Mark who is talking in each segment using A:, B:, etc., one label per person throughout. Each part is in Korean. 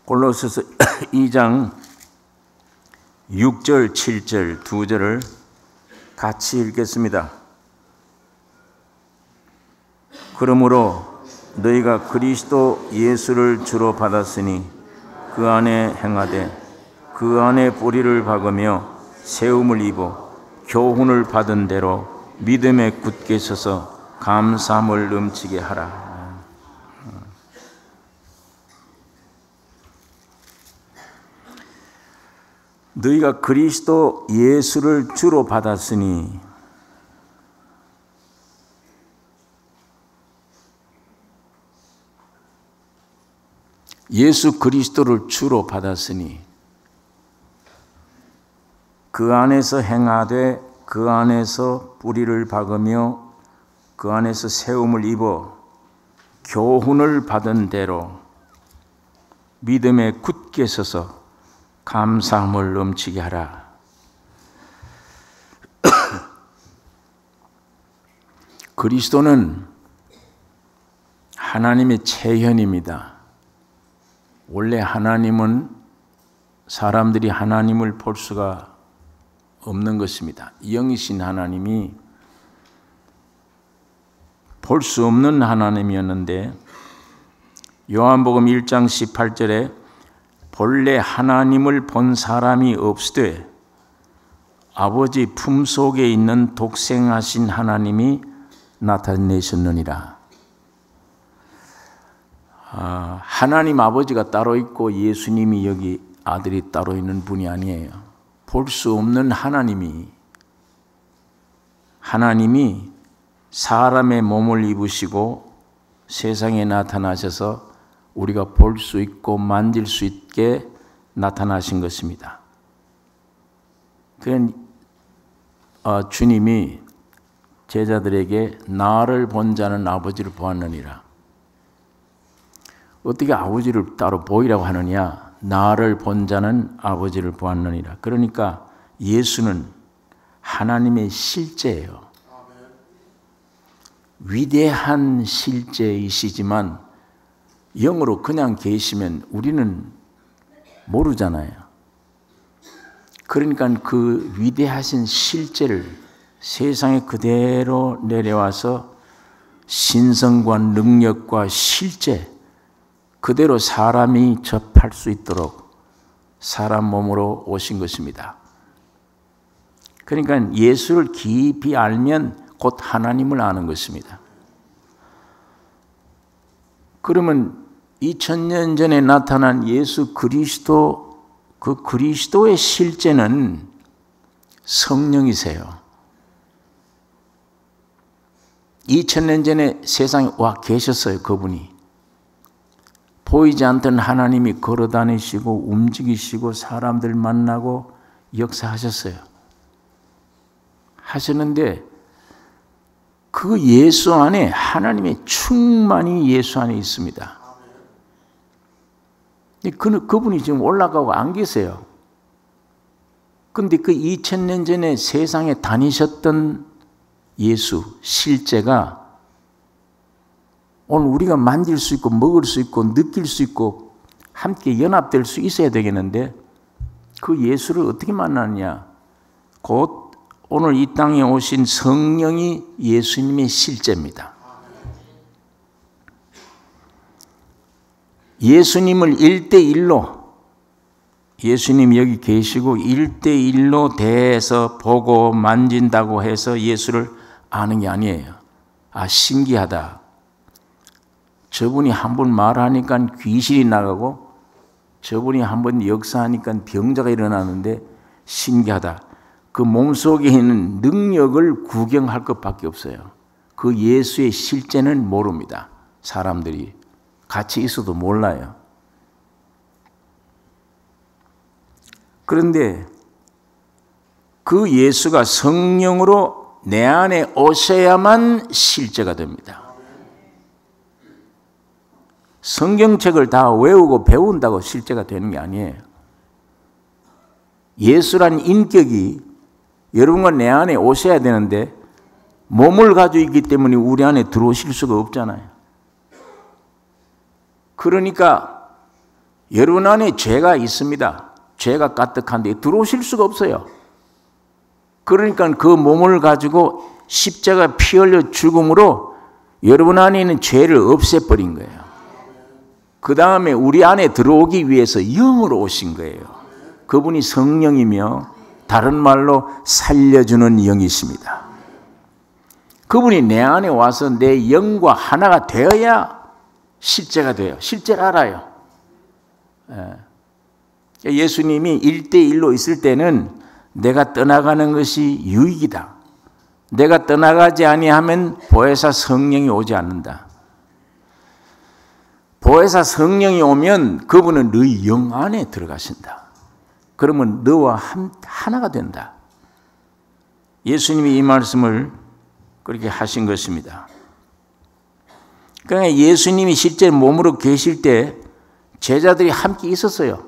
A: 골로새서 2장 6절, 7절 두 절을 같이 읽겠습니다. 그러므로 너희가 그리스도 예수를 주로 받았으니 그 안에 행하되 그 안에 뿌리를 박으며 세움을 입어 교훈을 받은 대로 믿음에 굳게 서서 감사함을 넘치게 하라. 너희가 그리스도 예수를 주로 받았으니, 예수 그리스도를 주로 받았으니 그 안에서 행하되 그 안에서 뿌리를 박으며 그 안에서 세움을 입어 교훈을 받은 대로 믿음에 굳게 서서 감사함을 넘치게 하라. 그리스도는 하나님의 체현입니다. 원래 하나님은 사람들이 하나님을 볼 수가 없는 것입니다. 영이신 하나님이 볼 수 없는 하나님이었는데, 요한복음 1장 18절에 본래 하나님을 본 사람이 없으되 아버지 품속에 있는 독생하신 하나님이 나타내셨느니라. 하나님 아버지가 따로 있고 예수님이 여기 아들이 따로 있는 분이 아니에요. 볼 수 없는 하나님이 사람의 몸을 입으시고 세상에 나타나셔서 우리가 볼 수 있고 만질 수 있게 나타나신 것입니다. 그건 주님이 제자들에게 나를 본 자는 아버지를 보았느니라. 어떻게 아버지를 따로 보이라고 하느냐? 나를 본 자는 아버지를 보았느니라. 그러니까 예수는 하나님의 실제예요. 위대한 실제이시지만 영으로 그냥 계시면 우리는 모르잖아요. 그러니까 그 위대하신 실제를 세상에 그대로 내려와서 신성과 능력과 실제 그대로 사람이 접할 수 있도록 사람 몸으로 오신 것입니다. 그러니까 예수를 깊이 알면 곧 하나님을 아는 것입니다. 그러면 2000년 전에 나타난 예수 그리스도, 그 그리스도의 실제는 성령이세요. 2000년 전에 세상에 와 계셨어요. 그분이. 보이지 않던 하나님이 걸어다니시고 움직이시고 사람들 만나고 역사하셨어요. 하셨는데 그 예수 안에 하나님의 충만이 예수 안에 있습니다. 그분이 지금 올라가고 안 계세요. 그런데 그 2000년 전에 세상에 다니셨던 예수 실제가 오늘 우리가 만질 수 있고 먹을 수 있고 느낄 수 있고 함께 연합될 수 있어야 되겠는데 그 예수를 어떻게 만나느냐? 곧 오늘 이 땅에 오신 성령이 예수님의 실제입니다. 예수님을 1대1로 예수님 여기 계시고 1대1로 대해서 보고 만진다고 해서 예수를 아는 게 아니에요. 아, 신기하다. 저분이 한번 말하니까 귀신이 나가고 저분이 한번 역사하니까 병자가 일어나는데 신기하다. 그 몸속에 있는 능력을 구경할 것밖에 없어요. 그 예수의 실제는 모릅니다. 사람들이 같이 있어도 몰라요. 그런데 그 예수가 성령으로 내 안에 오셔야만 실제가 됩니다. 성경책을 다 외우고 배운다고 실제가 되는 게 아니에요. 예수란 인격이 여러분과 내 안에 오셔야 되는데 몸을 가지고 있기 때문에 우리 안에 들어오실 수가 없잖아요. 그러니까 여러분 안에 죄가 있습니다. 죄가 가득한데 들어오실 수가 없어요. 그러니까 그 몸을 가지고 십자가 피 흘려 죽음으로 여러분 안에 있는 죄를 없애버린 거예요. 그 다음에 우리 안에 들어오기 위해서 영으로 오신 거예요. 그분이 성령이며 다른 말로 살려주는 영이십니다. 그분이 내 안에 와서 내 영과 하나가 되어야 실제가 돼요. 실제를 알아요. 예수님이 1대1로 있을 때는 내가 떠나가는 것이 유익이다. 내가 떠나가지 아니하면 보혜사 성령이 오지 않는다. 보혜사 성령이 오면 그분은 너희 영 안에 들어가신다. 그러면 너와 하나가 된다. 예수님이 이 말씀을 그렇게 하신 것입니다. 그러니까 예수님이 실제 몸으로 계실 때 제자들이 함께 있었어요.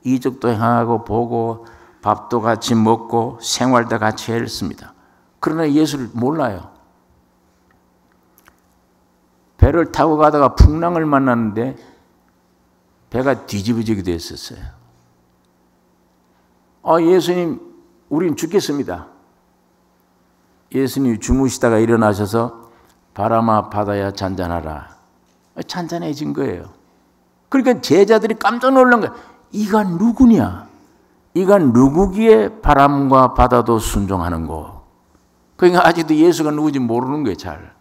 A: 이적도 행하고 보고 밥도 같이 먹고 생활도 같이 했습니다. 그러나 예수를 몰라요. 배를 타고 가다가 풍랑을 만났는데 배가 뒤집어지게 됐었어요. 예수님, 우린 죽겠습니다. 예수님이 주무시다가 일어나셔서 바람아 바다야 잔잔하라. 잔잔해진 거예요. 그러니까 제자들이 깜짝 놀란 거예요. 이가 누구냐? 이가 누구기에 바람과 바다도 순종하는 거. 그러니까 아직도 예수가 누구지 모르는 거예요. 잘.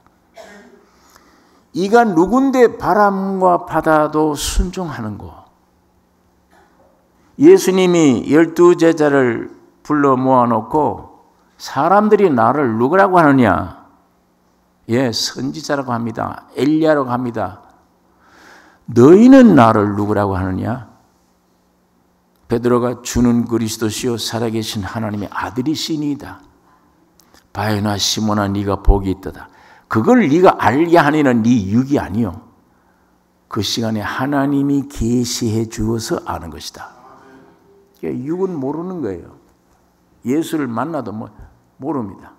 A: 이가 누군데 바람과 바다도 순종하는 거. 예수님이 12제자를 불러 모아놓고 사람들이 나를 누구라고 하느냐? 선지자라고 합니다. 엘리야라고 합니다. 너희는 나를 누구라고 하느냐? 베드로가 주는 그리스도시요 살아계신 하나님의 아들이시니이다. 바요나 시몬아 네가 복이 있도다. 그걸 네가 알게 하니는 네 육이 아니요. 그 시간에 하나님이 계시해 주어서 아는 것이다. 육은 모르는 거예요. 예수를 만나도 모릅니다.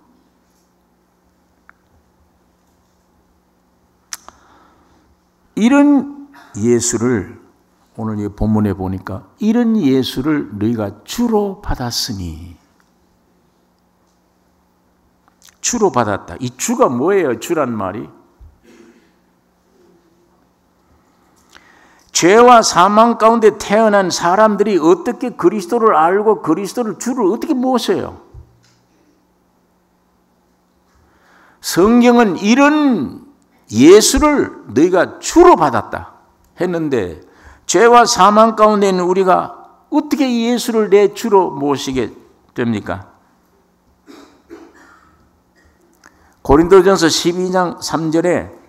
A: 이런 예수를 오늘 이 본문에 보니까 이런 예수를 너희가 주로 받았으니, 주로 받았다. 이 주가 뭐예요? 주란 말이 죄와 사망 가운데 태어난 사람들이 어떻게 그리스도를 알고 그리스도를 주를 어떻게 모셔요? 성경은 이런 예수를 너희가 주로 받았다 했는데 죄와 사망 가운데 있는 우리가 어떻게 예수를 내 주로 모시게 됩니까? 고린도전서 12장 3절에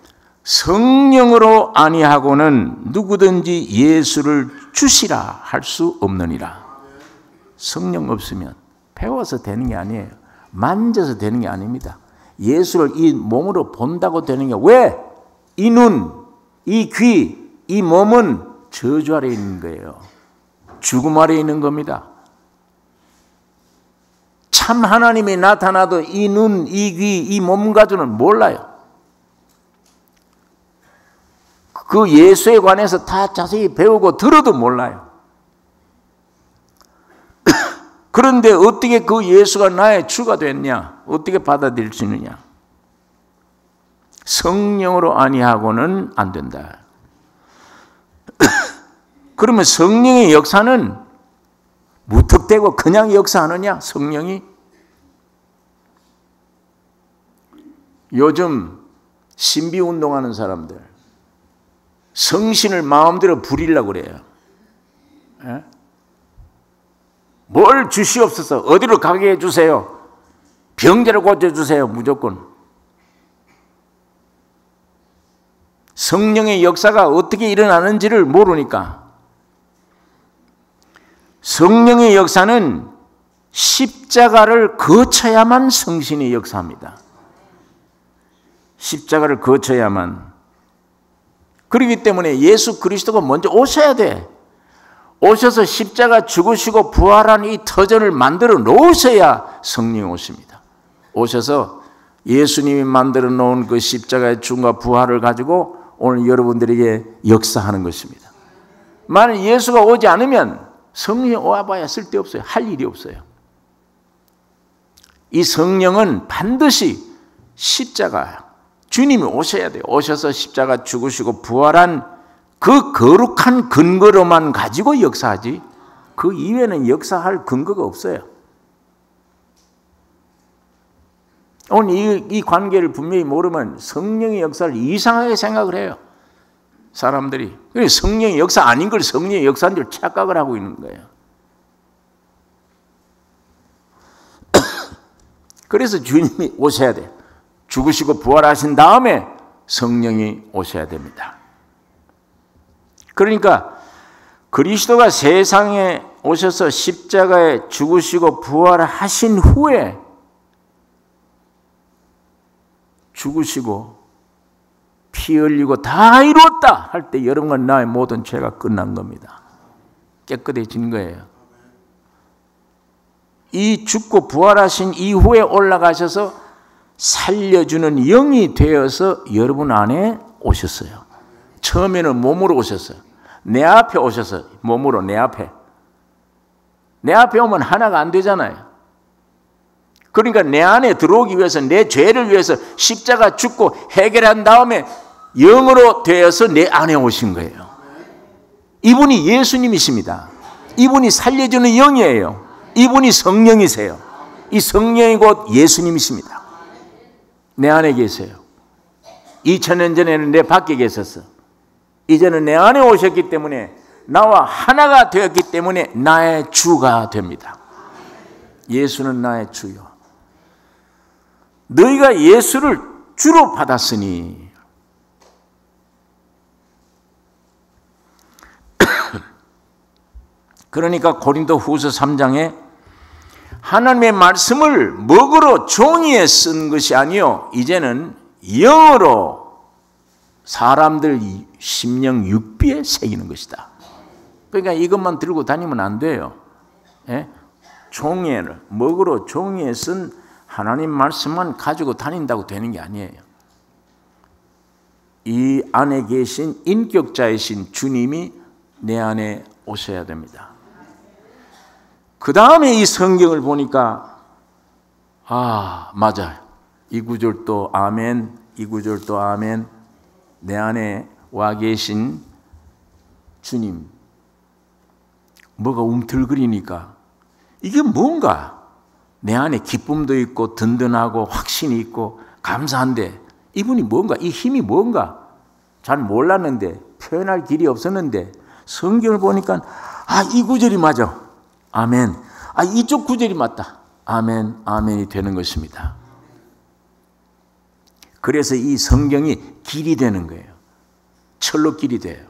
A: 성령으로 아니하고는 누구든지 예수를 주시라 할 수 없느니라. 성령 없으면 배워서 되는 게 아니에요. 만져서 되는 게 아닙니다. 예수를 이 몸으로 본다고 되는 게 왜? 이 눈, 이 귀, 이 몸은 저주 아래 있는 거예요. 죽음 아래 있는 겁니다. 참 하나님이 나타나도 이 눈, 이 귀, 이 몸 가지고는 몰라요. 그 예수에 관해서 다 자세히 배우고 들어도 몰라요. 그런데 어떻게 그 예수가 나의 주가 됐냐? 어떻게 받아들일 수 있느냐? 성령으로 아니하고는 안 된다. 그러면 성령의 역사는 무턱대고 그냥 역사하느냐? 성령이? 요즘 신비 운동하는 사람들 성신을 마음대로 부리려고 그래요. 뭘 주시옵소서, 어디로 가게 해주세요, 병자를 고쳐주세요, 무조건. 성령의 역사가 어떻게 일어나는지를 모르니까. 성령의 역사는 십자가를 거쳐야만 성신의 역사입니다. 십자가를 거쳐야만. 그렇기 때문에 예수 그리스도가 먼저 오셔야 돼. 오셔서 십자가 죽으시고 부활한 이 터전을 만들어 놓으셔야 성령이 오십니다. 오셔서 예수님이 만들어 놓은 그 십자가의 죽음과 부활을 가지고 오늘 여러분들에게 역사하는 것입니다. 만약 예수가 오지 않으면 성령이 와봐야 쓸데없어요. 할 일이 없어요. 이 성령은 반드시 십자가, 주님이 오셔야 돼요. 오셔서 십자가 죽으시고 부활한 그 거룩한 근거로만 가지고 역사하지 그 이외에는 역사할 근거가 없어요. 오늘 이 관계를 분명히 모르면 성령의 역사를 이상하게 생각을 해요. 사람들이. 성령의 역사 아닌 걸 성령의 역사인 줄 착각을 하고 있는 거예요. 그래서 주님이 오셔야 돼요. 죽으시고 부활하신 다음에 성령이 오셔야 됩니다. 그러니까 그리스도가 세상에 오셔서 십자가에 죽으시고 부활하신 후에 죽으시고 피 흘리고 다 이루었다 할 때 여러분과 나의 모든 죄가 끝난 겁니다. 깨끗해진 거예요. 이 죽고 부활하신 이후에 올라가셔서 살려주는 영이 되어서 여러분 안에 오셨어요. 처음에는 몸으로 오셨어요. 내 앞에 오셔서 몸으로 내 앞에 오면 하나가 안 되잖아요. 그러니까 내 안에 들어오기 위해서 내 죄를 위해서 십자가 죽고 해결한 다음에 영으로 되어서 내 안에 오신 거예요. 이분이 예수님이십니다. 이분이 살려주는 영이에요. 이분이 성령이세요. 이 성령이 곧 예수님이십니다. 내 안에 계세요. 2000년 전에는 내 밖에 계셨어. 이제는 내 안에 오셨기 때문에 나와 하나가 되었기 때문에 나의 주가 됩니다. 예수는 나의 주요. 너희가 예수를 주로 받았으니 그러니까 고린도 후서 3장에 하나님의 말씀을 먹으로 종이에 쓴 것이 아니요 이제는 영어로 사람들 심령 육비에 새기는 것이다. 그러니까 이것만 들고 다니면 안 돼요. 예? 종이에를 먹으로 종이에 쓴 하나님 말씀만 가지고 다닌다고 되는 게 아니에요. 이 안에 계신 인격자이신 주님이 내 안에 오셔야 됩니다. 그 다음에 이 성경을 보니까 맞아요. 이 구절도 아멘, 이 구절도 아멘. 내 안에 와 계신 주님 뭐가 움틀거리니까 이게 뭔가 내 안에 기쁨도 있고 든든하고 확신이 있고 감사한데 이분이 뭔가 이 힘이 뭔가 잘 몰랐는데 표현할 길이 없었는데 성경을 보니까 이 구절이 맞아. 아멘. 이쪽 구절이 맞다. 아멘, 아멘이 되는 것입니다. 그래서 이 성경이 길이 되는 거예요. 철로 길이 돼요.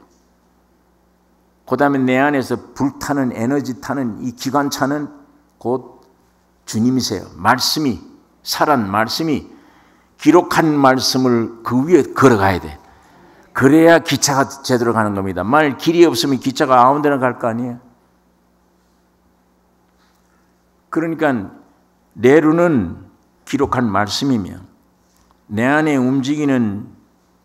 A: 그 다음에 내 안에서 불타는 에너지 타는 이 기관차는 곧 주님이세요. 말씀이, 살한 말씀이 기록한 말씀을 그 위에 걸어가야 돼. 그래야 기차가 제대로 가는 겁니다. 만일 길이 없으면 기차가 아무 데나 갈 거 아니에요. 그러니까 내루는 기록한 말씀이며 내 안에 움직이는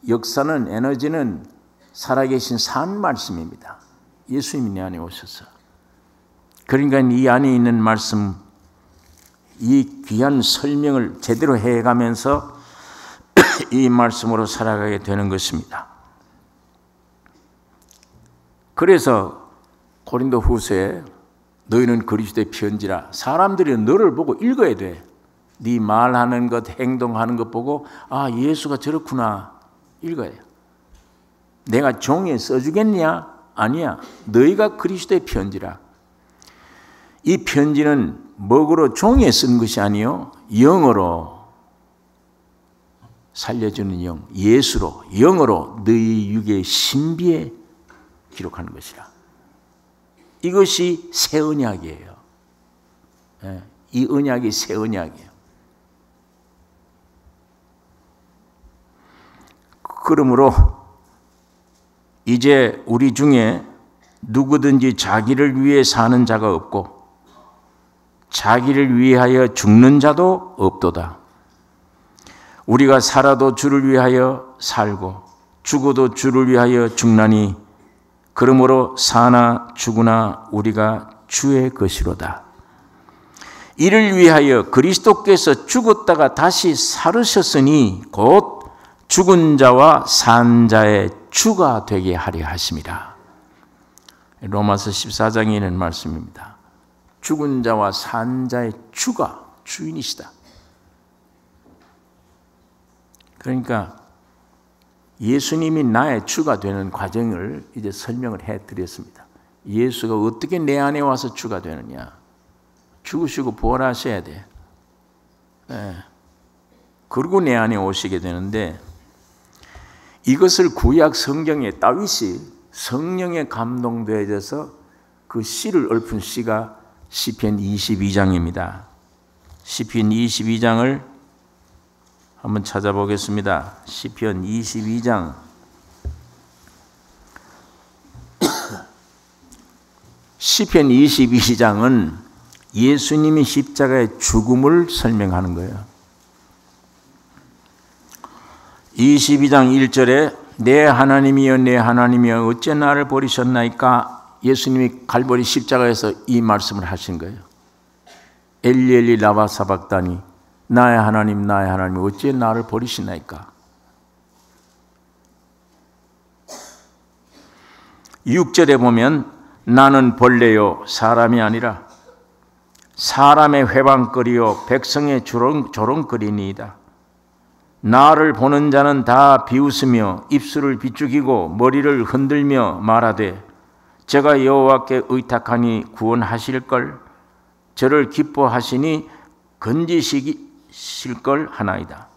A: 역사는 에너지는 살아계신 산 말씀입니다. 예수님이 내 안에 오셔서. 그러니까 이 안에 있는 말씀, 이 귀한 설명을 제대로 해가면서 이 말씀으로 살아가게 되는 것입니다. 그래서 고린도 후서에 너희는 그리스도의 편지라 사람들이 너를 보고 읽어야 돼. 네 말하는 것, 행동하는 것 보고 예수가 저렇구나 읽어야 돼. 내가 종이에 써주겠냐? 아니야. 너희가 그리스도의 편지라. 이 편지는 먹으로 종이에 쓴 것이 아니요 영어로 살려주는 영, 예수로 영어로 너희 육의 신비에 기록하는 것이라. 이것이 새 언약이에요. 이 언약이 새 언약이에요. 그러므로 이제 우리 중에 누구든지 자기를 위해 사는 자가 없고 자기를 위하여 죽는 자도 없도다. 우리가 살아도 주를 위하여 살고 죽어도 주를 위하여 죽나니 그러므로 사나 죽으나 우리가 주의 것이로다. 이를 위하여 그리스도께서 죽었다가 다시 살으셨으니 곧 죽은 자와 산 자의 주가 되게 하려 하심이라. 로마서 14장에 있는 말씀입니다. 죽은 자와 산 자의 주가 주인이시다. 그러니까 예수님이 나의 주가 되는 과정을 이제 설명을 해드렸습니다. 예수가 어떻게 내 안에 와서 주가 되느냐. 죽으시고 부활하셔야 돼. 네. 그리고 내 안에 오시게 되는데, 이것을 구약 성경에 다윗이 성령에 감동되어져서 그 시를 읊은 시가 시편 22장입니다. 시편 22장을 한번 찾아보겠습니다. 시편 22장. 시편 22장은 예수님이 십자가의 죽음을 설명하는 거예요. 22장 1절에 내 하나님이여 내 하나님이여 어째 나를 버리셨나이까. 예수님이 갈보리 십자가에서 이 말씀을 하신 거예요. 엘리 엘리 라마 사박다니 나의 하나님 어째 나를 버리시나이까. 6절에 보면 나는 벌레요 사람이 아니라 사람의 회방거리요 백성의 조롱거리니이다. 나를 보는 자는 다 비웃으며 입술을 비죽이고 머리를 흔들며 말하되 제가 여호와께 의탁하니 구원하실걸. 저를 기뻐하시니 건지시실걸 하나이다.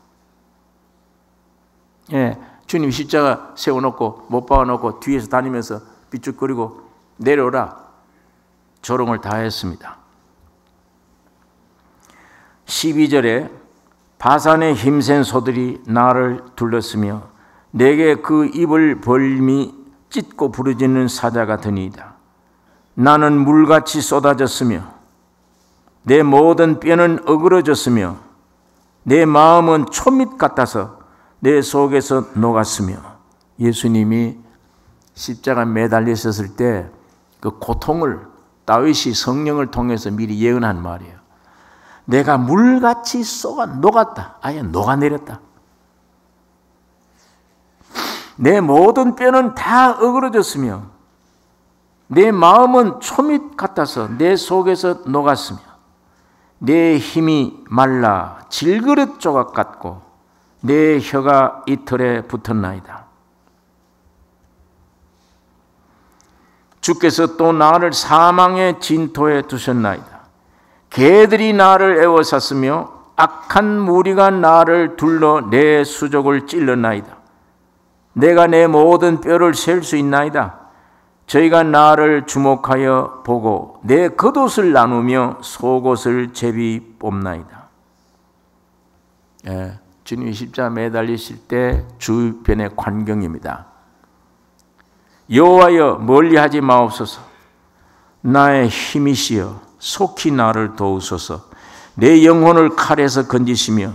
A: 예, 주님 십자가 세워놓고 못 박아놓고 뒤에서 다니면서 비죽거리고 내려오라 조롱을 다 했습니다. 12절에 바산의 힘센 소들이 나를 둘렀으며 내게 그 입을 벌미 찢고 부르짖는 사자 같으니이다. 나는 물같이 쏟아졌으며 내 모든 뼈는 어그러졌으며 내 마음은 초밑 같아서 내 속에서 녹았으며. 예수님이 십자가 매달리셨을 때 그 고통을 다윗이 성령을 통해서 미리 예언한 말이에요. 내가 물같이 쏘가 녹았다. 아예 녹아내렸다. 내 모든 뼈는 다 어그러졌으며 내 마음은 초밑 같아서 내 속에서 녹았으며 내 힘이 말라 질그릇 조각 같고 내 혀가 이틀에 붙었나이다. 주께서 또 나를 사망의 진토에 두셨나이다. 개들이 나를 에워쌌으며 악한 무리가 나를 둘러 내 수족을 찔렀나이다. 내가 내 모든 뼈를 셀 수 있나이다. 저희가 나를 주목하여 보고 내 겉옷을 나누며 속옷을 제비 뽑나이다. 예, 주님이 십자가 매달리실 때 주변의 광경입니다. 여호와여 멀리하지 마옵소서. 나의 힘이시여 속히 나를 도우소서. 내 영혼을 칼에서 건지시며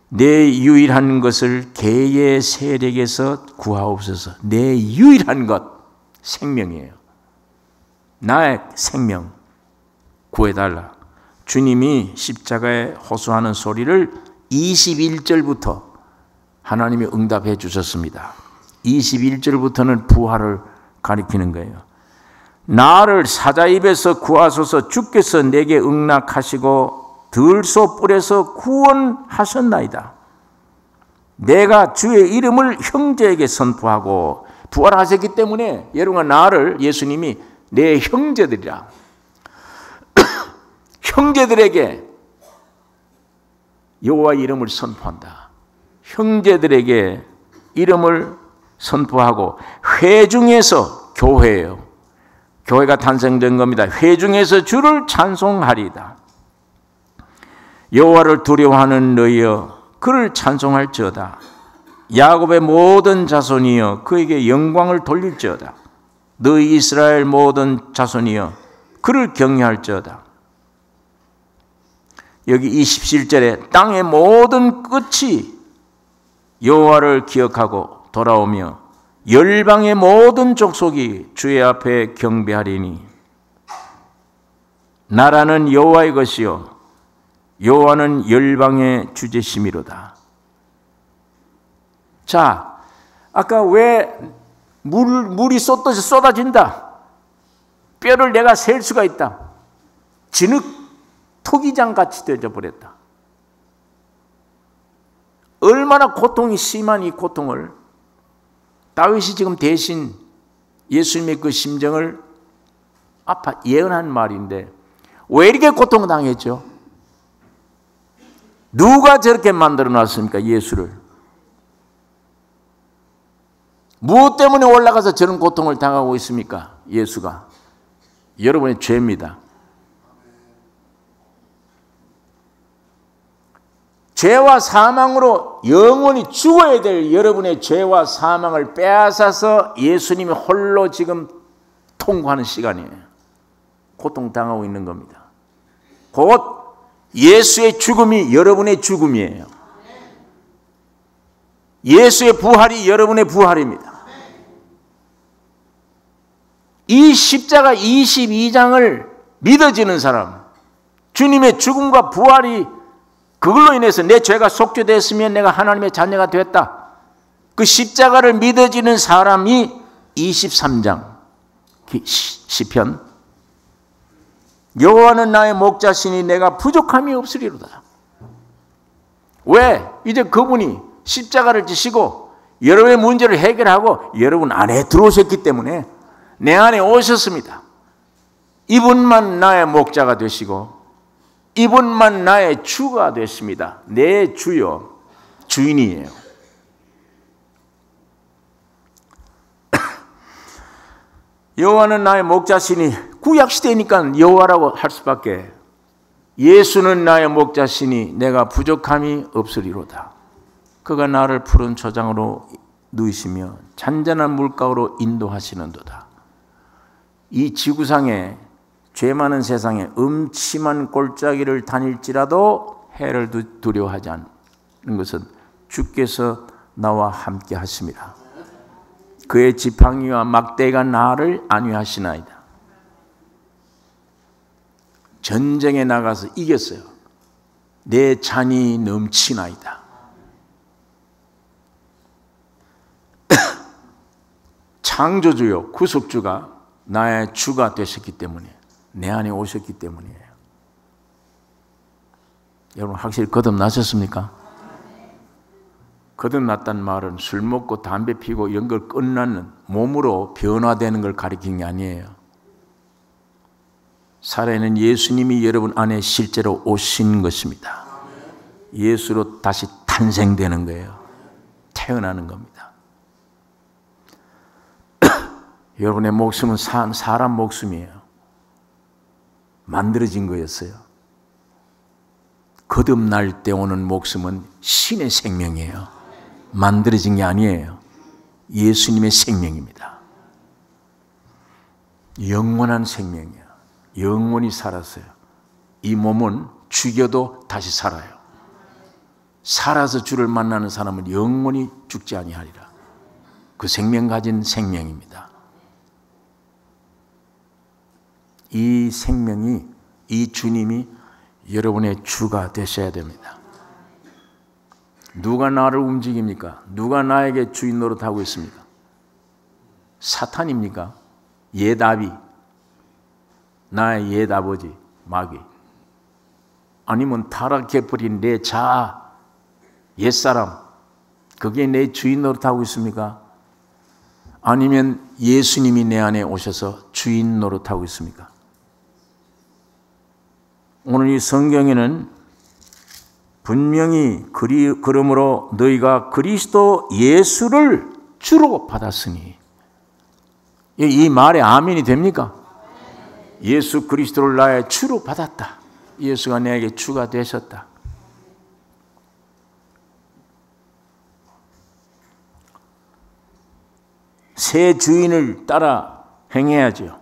A: 내 유일한 것을 개의 세력에서 구하옵소서. 내 유일한 것 생명이에요. 나의 생명 구해달라. 주님이 십자가에 호소하는 소리를 21절부터 하나님이 응답해 주셨습니다. 21절부터는 부활을 가리키는 거예요. 나를 사자 입에서 구하소서. 주께서 내게 응낙하시고 들소 뿔에서 구원하셨나이다. 내가 주의 이름을 형제에게 선포하고. 부활하셨기 때문에 여러분과 나를 예수님이 내 형제들이라 형제들에게 여호와 이름을 선포한다. 형제들에게 이름을 선포하고 회중에서 교회예요. 교회가 탄생된 겁니다. 회중에서 주를 찬송하리이다. 여호와를 두려워하는 너희여 그를 찬송할지어다. 야곱의 모든 자손이여 그에게 영광을 돌릴지어다. 너희 이스라엘 모든 자손이여 그를 경외할지어다. 여기 27절에 땅의 모든 끝이 여호와를 기억하고 돌아오며 열방의 모든 족속이 주의 앞에 경배하리니 나라는 여호와의 것이요 여호와는 열방의 주제심이로다. 자, 아까 왜 물이 쏟듯이 쏟아진다. 뼈를 내가 셀 수가 있다. 진흙 토기장같이 되어버렸다. 얼마나 고통이 심한 이 고통을 다윗이 지금 대신 예수님의 그 심정을 예언한 말인데 왜 이렇게 고통당했죠? 누가 저렇게 만들어 놨습니까? 예수를. 무엇 때문에 올라가서 저런 고통을 당하고 있습니까? 예수가. 여러분의 죄입니다. 죄와 사망으로 영원히 죽어야 될 여러분의 죄와 사망을 빼앗아서 예수님이 홀로 지금 통과하는 시간이에요. 고통당하고 있는 겁니다. 곧 예수의 죽음이 여러분의 죽음이에요. 예수의 부활이 여러분의 부활입니다. 이 십자가 22장을 믿어지는 사람, 주님의 죽음과 부활이 그걸로 인해서 내 죄가 속죄됐으면 내가 하나님의 자녀가 됐다. 그 십자가를 믿어지는 사람이 23장 시편 여호와는 나의 목자시니 내가 부족함이 없으리로다. 왜? 이제 그분이 십자가를 지시고 여러분의 문제를 해결하고 여러분 안에 들어오셨기 때문에 내 안에 오셨습니다. 이분만 나의 목자가 되시고 이분만 나의 주가 되십니다. 내 주요, 주인이에요. 여호와는 나의 목자시니 구약시대니까 여호와라고 할 수밖에. 예수는 나의 목자시니 내가 부족함이 없으리로다. 그가 나를 푸른 초장으로 누이시며 잔잔한 물가로 인도하시는도다. 이 지구상에 죄 많은 세상에 음침한 골짜기를 다닐지라도 해를 두려워하지 않는 것은 주께서 나와 함께 하심이라. 그의 지팡이와 막대가 나를 안위하시나이다. 전쟁에 나가서 이겼어요. 내 잔이 넘치나이다. 창조주요 구속주가 나의 주가 되셨기 때문에 내 안에 오셨기 때문이에요. 여러분 확실히 거듭나셨습니까? 거듭났다는 말은 술 먹고 담배 피고 이런 걸 끝나는 몸으로 변화되는 걸 가리키는 게 아니에요. 살아있는 예수님이 여러분 안에 실제로 오신 것입니다. 예수로 다시 탄생되는 거예요. 태어나는 겁니다. 여러분의 목숨은 사람 목숨이에요. 만들어진 거였어요. 거듭날 때 오는 목숨은 신의 생명이에요. 만들어진 게 아니에요. 예수님의 생명입니다. 영원한 생명이에요. 영원히 살았어요. 이 몸은 죽여도 다시 살아요. 살아서 주를 만나는 사람은 영원히 죽지 아니하리라. 그 생명 가진 생명입니다. 이 생명이, 이 주님이 여러분의 주가 되셔야 됩니다. 누가 나를 움직입니까? 누가 나에게 주인 노릇하고 있습니까? 사탄입니까? 옛아비, 나의 옛아버지, 마귀. 아니면 타락해버린 내 자아, 옛사람, 그게 내 주인 노릇하고 있습니까? 아니면 예수님이 내 안에 오셔서 주인 노릇하고 있습니까? 오늘 이 성경에는 분명히 그러므로 너희가 그리스도 예수를 주로 받았으니, 이 말에 아멘이 됩니까? 예수 그리스도를 나의 주로 받았다. 예수가 내게 주가 되셨다. 새 주인을 따라 행해야죠.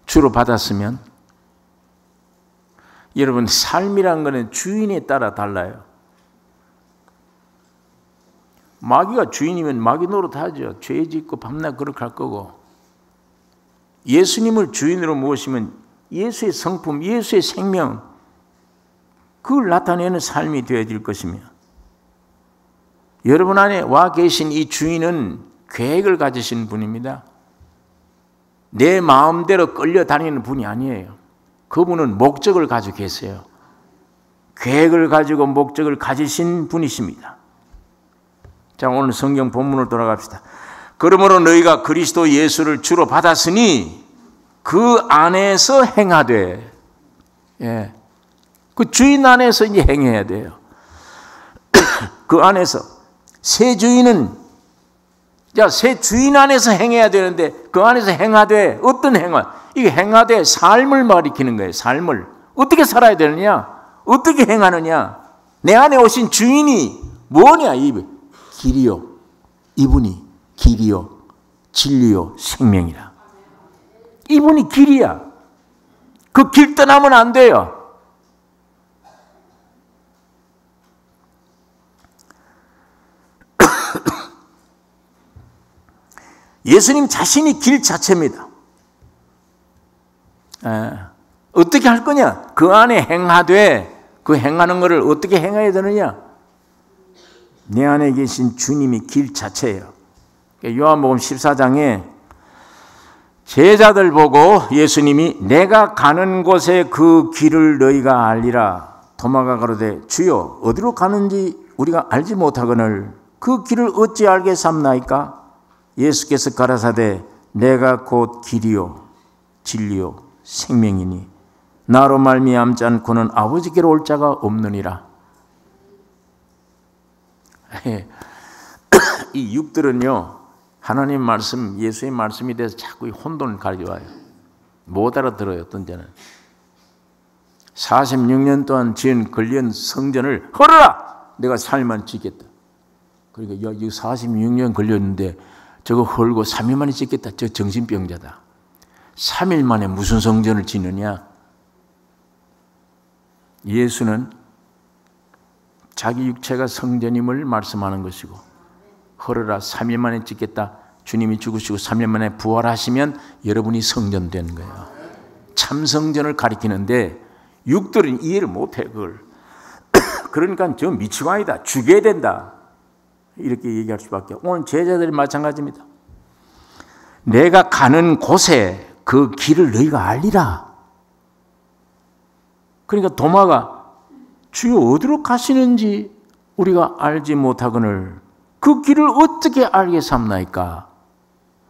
A: 주로 받았으면. 여러분, 삶이란 것은 주인에 따라 달라요. 마귀가 주인이면 마귀 노릇하죠. 죄 짓고 밤낮 그렇게 할 거고, 예수님을 주인으로 모시면 예수의 성품, 예수의 생명, 그걸 나타내는 삶이 되어질 것이며, 여러분 안에 와 계신 이 주인은 계획을 가지신 분입니다. 내 마음대로 끌려다니는 분이 아니에요. 그분은 목적을 가지고 계세요. 계획을 가지고 목적을 가지신 분이십니다. 자, 오늘 성경 본문으로 돌아갑시다. 그러므로 너희가 그리스도 예수를 주로 받았으니 그 안에서 행하되, 그 주인 안에서 이제 행해야 돼요. 그 안에서 새 주인은, 새 주인 안에서 행해야 되는데 그 안에서 행하되, 어떤 행할? 이게 행하되 삶을 가리키는 거예요. 삶을 어떻게 살아야 되느냐, 어떻게 행하느냐. 내 안에 오신 주인이 뭐냐? 길이요, 이분이 길이요 진리요 생명이라. 이분이 길이야. 그 길 떠나면 안 돼요. 예수님 자신이 길 자체입니다. 어떻게 할 거냐? 그 안에 행하되, 그 행하는 것을 어떻게 행해야 되느냐? 내 안에 계신 주님이 길 자체예요. 요한복음 14장에 제자들 보고 예수님이 내가 가는 곳에 그 길을 너희가 알리라. 도마가 가로되 주여 어디로 가는지 우리가 알지 못하거늘 그 길을 어찌 알겠삼나이까? 예수께서 가라사대 내가 곧 길이요 진리요 생명이니 나로 말미암지 않고는 아버지께로 올 자가 없느니라. 이 육들은요, 하나님 말씀, 예수의 말씀에 대해서 자꾸 혼돈을 가져와요. 못 알아들어요. 어떤 데는 46년 동안 지은 걸린 성전을 헐어라! 내가 3일만 짓겠다. 그러니까 46년 걸렸는데 저거 헐고 3일 만에 짓겠다. 저 정신병자다. 3일 만에 무슨 성전을 짓느냐? 예수는 자기 육체가 성전임을 말씀하는 것이고, 헐어라 3일 만에 짓겠다. 주님이 죽으시고 3일 만에 부활하시면 여러분이 성전 되는 거예요. 참 성전을 가리키는데 육들은 이해를 못해 그걸. 그러니까 저 미치광이다, 죽여야 된다, 이렇게 얘기할 수밖에. 오늘 제자들이 마찬가지입니다. 내가 가는 곳에 그 길을 너희가 알리라. 그러니까 도마가 주여 어디로 가시는지 우리가 알지 못하거늘 그 길을 어떻게 알겠삼나이까?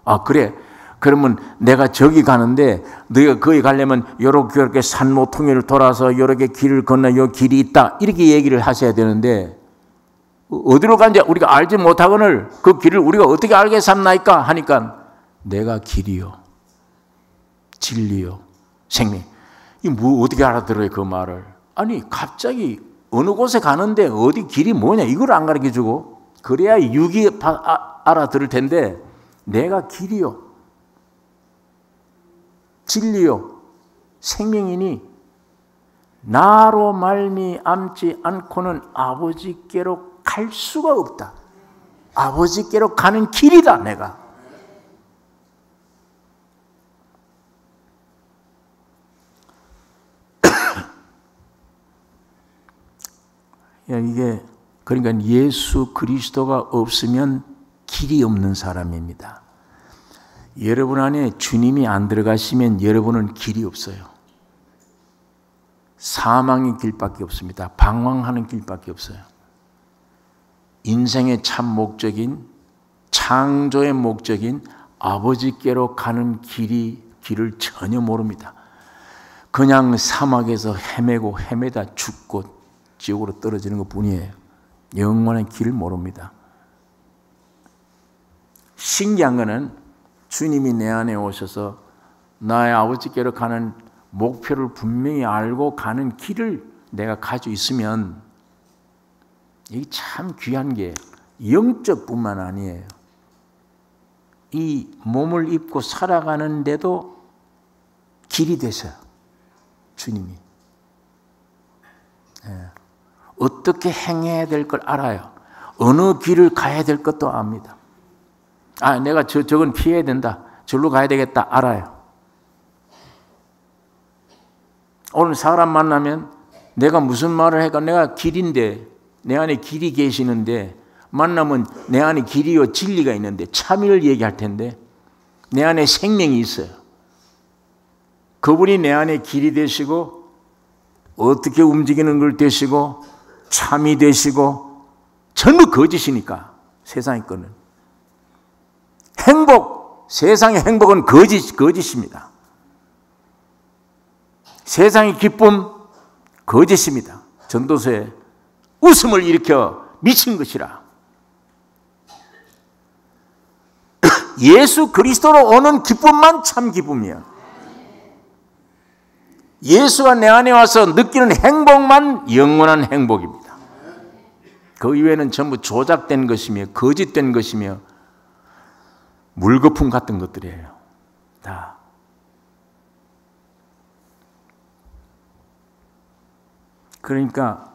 A: 아, 그래, 그러면 내가 저기 가는데 너희가 거기 가려면 요렇게 산 모퉁이를 돌아서 요렇게 길을 건너 요 길이 있다, 이렇게 얘기를 하셔야 되는데 어디로 가는지 우리가 알지 못하거늘 그 길을 우리가 어떻게 알겠삼나이까 하니까 내가 길이요 진리요 생명. 이 뭐 어떻게 알아들어요 그 말을? 아니 갑자기 어느 곳에 가는데 어디 길이 뭐냐 이걸 안 가르쳐주고, 그래야 육이 알아들을 텐데 내가 길이요 진리요 생명이니 나로 말미암지 않고는 아버지께로 갈 수가 없다. 아버지께로 가는 길이다 내가. 이게 그러니까 예수 그리스도가 없으면 길이 없는 사람입니다. 여러분 안에 주님이 안 들어가시면 여러분은 길이 없어요. 사망의 길밖에 없습니다. 방황하는 길밖에 없어요. 인생의 참 목적인, 창조의 목적인 아버지께로 가는 길을 전혀 모릅니다. 그냥 사막에서 헤매다 죽고 지옥으로 떨어지는 것 뿐이에요. 영원의 길을 모릅니다. 신기한 것은 주님이 내 안에 오셔서 나의 아버지께로 가는 목표를 분명히 알고 가는 길을 내가 가지고 있으면 이게 참 귀한 게 영적뿐만 아니에요. 이 몸을 입고 살아가는데도 길이 되셔요. 주님이. 어떻게 행해야 될 걸 알아요. 어느 길을 가야 될 것도 압니다. 아, 내가 저건 피해야 된다. 절로 가야 되겠다. 알아요. 오늘 사람 만나면 내가 무슨 말을 할까? 내가 길인데, 내 안에 길이 계시는데, 만나면 내 안에 길이요 진리가 있는데 참을 얘기할 텐데 내 안에 생명이 있어요. 그분이 내 안에 길이 되시고 어떻게 움직이는 걸 되시고 참이 되시고 전부 거짓이니까 세상의 거는. 행복, 세상의 행복은 거짓입니다. 세상의 기쁨 거짓입니다. 전도서에 웃음을 일으켜 미친 것이라. 예수 그리스도로 오는 기쁨만 참 기쁨이에요. 예수가 내 안에 와서 느끼는 행복만 영원한 행복입니다. 그 이외에는 전부 조작된 것이며 거짓된 것이며 물거품 같은 것들이에요. 다. 그러니까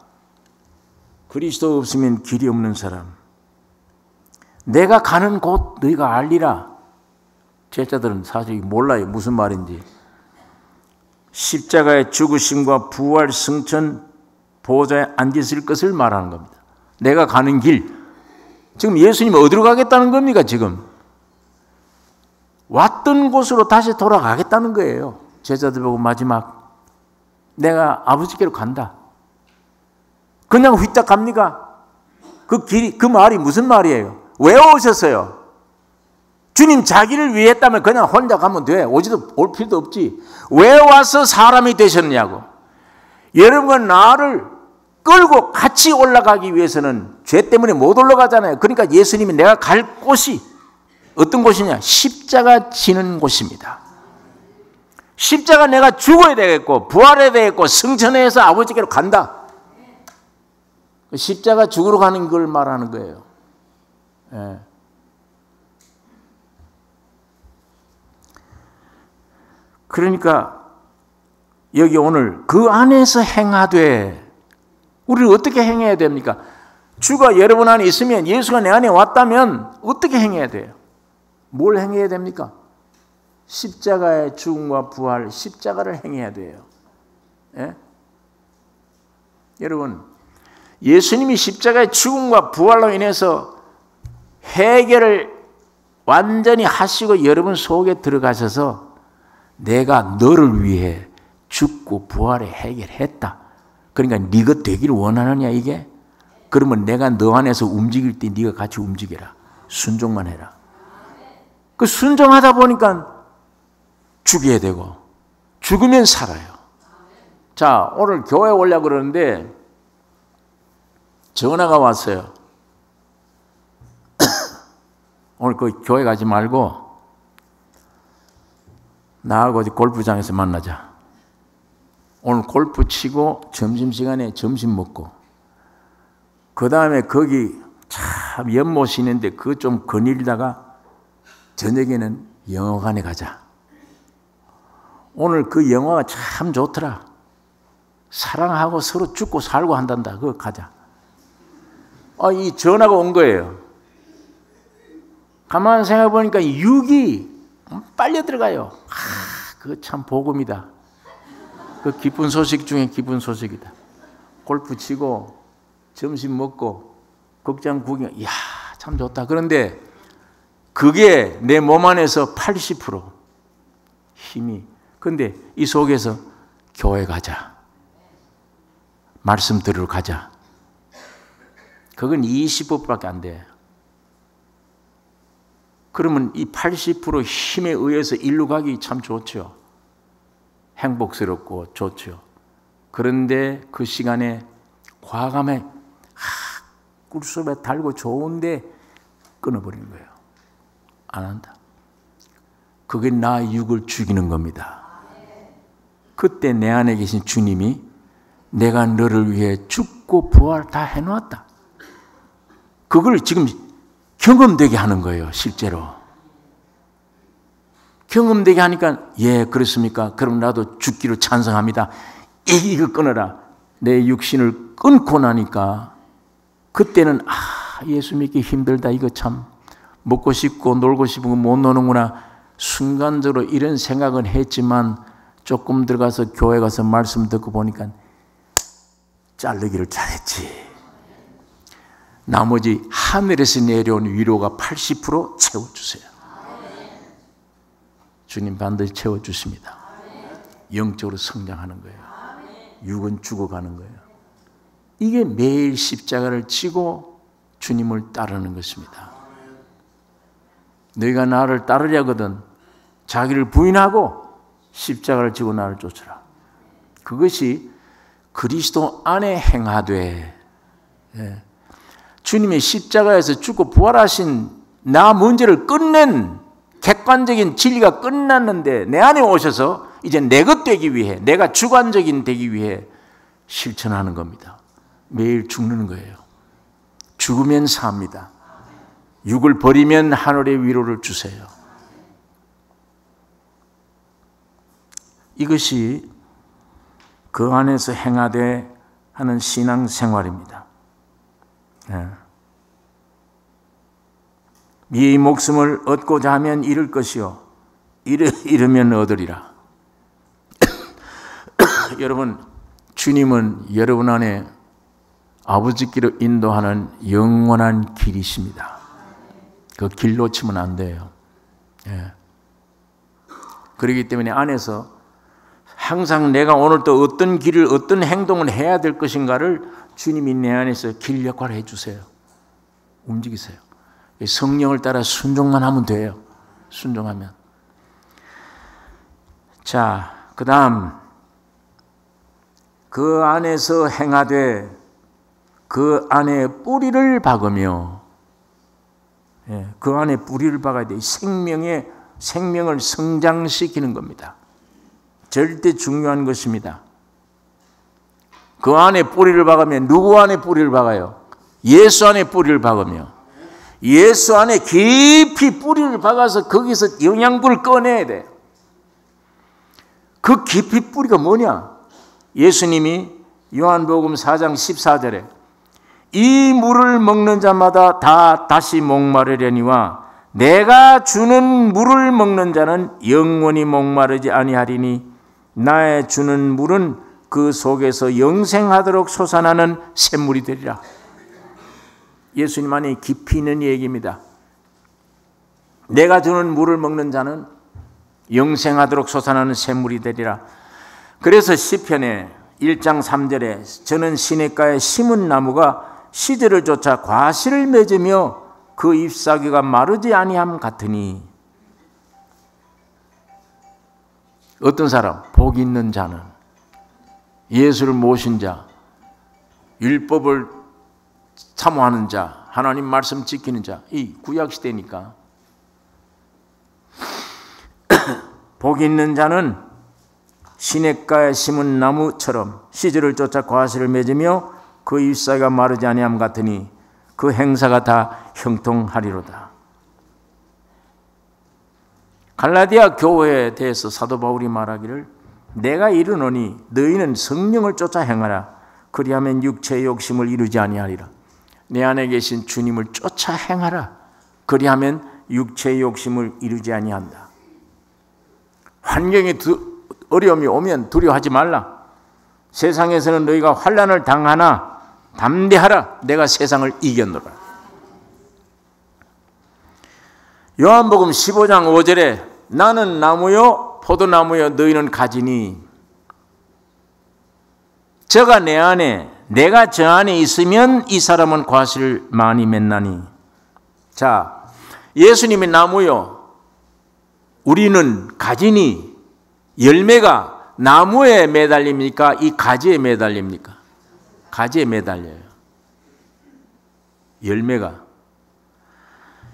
A: 그리스도 없으면 길이 없는 사람. 내가 가는 곳 너희가 알리라. 제자들은 사실 몰라요. 무슨 말인지. 십자가의 죽으심과 부활 승천 보좌에 앉으실 것을 말하는 겁니다. 내가 가는 길. 지금 예수님 어디로 가겠다는 겁니까? 지금 왔던 곳으로 다시 돌아가겠다는 거예요. 제자들 보고 마지막 내가 아버지께로 간다. 그냥 휘딱 갑니까? 그 길이, 그 말이 무슨 말이에요? 왜 오셨어요? 주님 자기를 위해 했다면 그냥 혼자 가면 돼. 올 필요도 없지. 왜 와서 사람이 되셨냐고. 여러분 나를 끌고 같이 올라가기 위해서는 죄 때문에 못 올라가잖아요. 그러니까 예수님이 내가 갈 곳이 어떤 곳이냐? 십자가 지는 곳입니다. 십자가 내가 죽어야 되겠고 부활해야 되겠고 승천해서 아버지께로 간다. 십자가 죽으러 가는 걸 말하는 거예요. 예. 그러니까 여기 오늘 그 안에서 행하되 우리를 어떻게 행해야 됩니까? 주가 여러분 안에 있으면 예수가 내 안에 왔다면 어떻게 행해야 돼요? 뭘 행해야 됩니까? 십자가의 죽음과 부활, 십자가를 행해야 돼요. 예? 여러분 예수님이 십자가의 죽음과 부활로 인해서 해결을 완전히 하시고 여러분 속에 들어가셔서 내가 너를 위해 죽고 부활에 해결했다. 그러니까 네가 되기를 원하느냐 이게? 그러면 내가 너 안에서 움직일 때 네가 같이 움직여라. 순종만 해라. 그 순종하다 보니까 죽여야 되고 죽으면 살아요. 자, 오늘 교회 오려고 그러는데 전화가 왔어요. 오늘 그 교회 가지 말고 나하고 어디 골프장에서 만나자. 오늘 골프 치고 점심시간에 점심 먹고 그 다음에 거기 참 연못이 있는데 그거 좀 거닐다가 저녁에는 영화관에 가자. 오늘 그 영화가 참 좋더라. 사랑하고 서로 죽고 살고 한단다. 그거 가자. 이 전화가 온 거예요. 가만히 생각해 보니까 육이 빨려 들어가요. 그거 참 복음이다. 그 기쁜 소식 중에 기쁜 소식이다. 골프 치고 점심 먹고 극장 구경, 이야 참 좋다. 그런데 그게 내 몸 안에서 80% 힘이. 근데 이 속에서 교회 가자. 말씀 들으러 가자. 그건 20%밖에 안 돼. 그러면 이 80% 힘에 의해서 일로 가기 참 좋죠. 행복스럽고 좋죠. 그런데 그 시간에 과감해 꿀sob에 달고 좋은데 끊어버리는 거예요. 안 한다. 그게 나 육을 죽이는 겁니다. 그때 내 안에 계신 주님이 내가 너를 위해 죽고 부활 다 해놓았다. 그걸 지금 경험되게 하는 거예요. 실제로. 경험되게 하니까 예 그렇습니까? 그럼 나도 죽기로 찬성합니다. 이거 끊어라. 내 육신을 끊고 나니까 그때는 예수 믿기 힘들다. 이거 참 먹고 싶고 놀고 싶은 거 못 노는구나. 순간적으로 이런 생각은 했지만 조금 들어가서 교회 가서 말씀 듣고 보니까 자르기를 잘했지. 나머지 하늘에서 내려온 위로가 80% 채워주세요. 주님 반드시 채워주십니다. 영적으로 성장하는 거예요. 육은 죽어가는 거예요. 이게 매일 십자가를 지고 주님을 따르는 것입니다. 너희가 나를 따르려거든 자기를 부인하고 십자가를 지고 나를 쫓으라. 그것이 그리스도 안에 행하되, 주님의 십자가에서 죽고 부활하신 나 문제를 끝낸 객관적인 진리가 끝났는데 내 안에 오셔서 이제 내 것 되기 위해, 내가 주관적인 되기 위해 실천하는 겁니다. 매일 죽는 거예요. 죽으면 삽니다. 육을 버리면 하늘의 위로를 주세요. 이것이 그 안에서 행하되 하는 신앙생활입니다. 이 목숨을 얻고자 하면 잃을 것이요 잃으면 얻으리라. 여러분, 주님은 여러분 안에 아버지께로 인도하는 영원한 길이십니다. 그 길 놓치면 안 돼요. 그렇기 때문에 안에서 항상 내가 오늘 또 어떤 길을, 어떤 행동을 해야 될 것인가를 주님이 내 안에서 길 역할을 해주세요. 움직이세요. 성령을 따라 순종만 하면 돼요. 순종하면. 자, 그 다음 그 안에서 행하되 그 안에 뿌리를 박으며, 그 안에 뿌리를 박아야 돼. 생명을 성장시키는 겁니다. 절대 중요한 것입니다. 그 안에 뿌리를 박으면 누구 안에 뿌리를 박아요? 예수 안에 뿌리를 박으며, 예수 안에 깊이 뿌리를 박아서 거기서 영양분을 꺼내야 돼. 그 깊이 뿌리가 뭐냐? 예수님이 요한복음 4장 14절에 이 물을 먹는 자마다 다 다시 목마르려니와 내가 주는 물을 먹는 자는 영원히 목마르지 아니하리니 나의 주는 물은 그 속에서 영생하도록 솟아나는 샘물이 되리라. 예수님 안에 깊이 있는 얘기입니다. 내가 주는 물을 먹는 자는 영생하도록 솟아나는 샘물이 되리라. 그래서 시편에 1장 3절에 저는 시냇가에 심은 나무가 시절을 쫓아 과실을 맺으며 그 잎사귀가 마르지 아니함 같으니. 어떤 사람? 복 있는 자는, 예수를 모신 자, 율법을 사모하는 자, 하나님 말씀 지키는 자. 이 구약시대니까 복 있는 자는 시냇가에 심은 나무처럼 시절을 쫓아 과실을 맺으며 그 잎사귀가 마르지 아니함 같으니 그 행사가 다 형통하리로다. 갈라디아 교회에 대해서 사도 바울이 말하기를 내가 이르노니 너희는 성령을 쫓아 행하라. 그리하면 육체의 욕심을 이루지 아니하리라. 내 안에 계신 주님을 쫓아 행하라. 그리하면 육체의 욕심을 이루지 아니한다. 환경에 어려움이 오면 두려워하지 말라. 세상에서는 너희가 환난을 당하나 담대하라. 내가 세상을 이겼노라. 요한복음 15장 5절에 나는 나무요 포도나무요 너희는 가지니 저가 내 안에 내가 저 안에 있으면 이 사람은 과실을 많이 맺나니. 자, 예수님이 나무요 우리는 가지니. 열매가 나무에 매달립니까? 이 가지에 매달립니까? 가지에 매달려요. 열매가.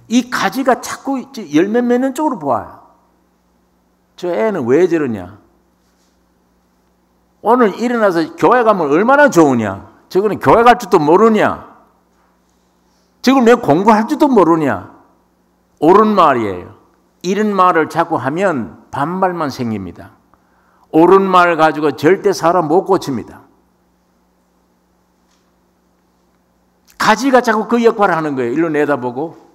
A: 이 가지가 자꾸 열매 맺는 쪽으로 보아요. 저 애는 왜 저러냐? 오늘 일어나서 교회 가면 얼마나 좋으냐? 저거는 교회 갈 줄도 모르냐? 저걸 왜 공부할 줄도 모르냐? 옳은 말이에요. 이런 말을 자꾸 하면 반발만 생깁니다. 옳은 말 가지고 절대 사람 못 고칩니다. 가지가 자꾸 그 역할을 하는 거예요. 일로 내다보고.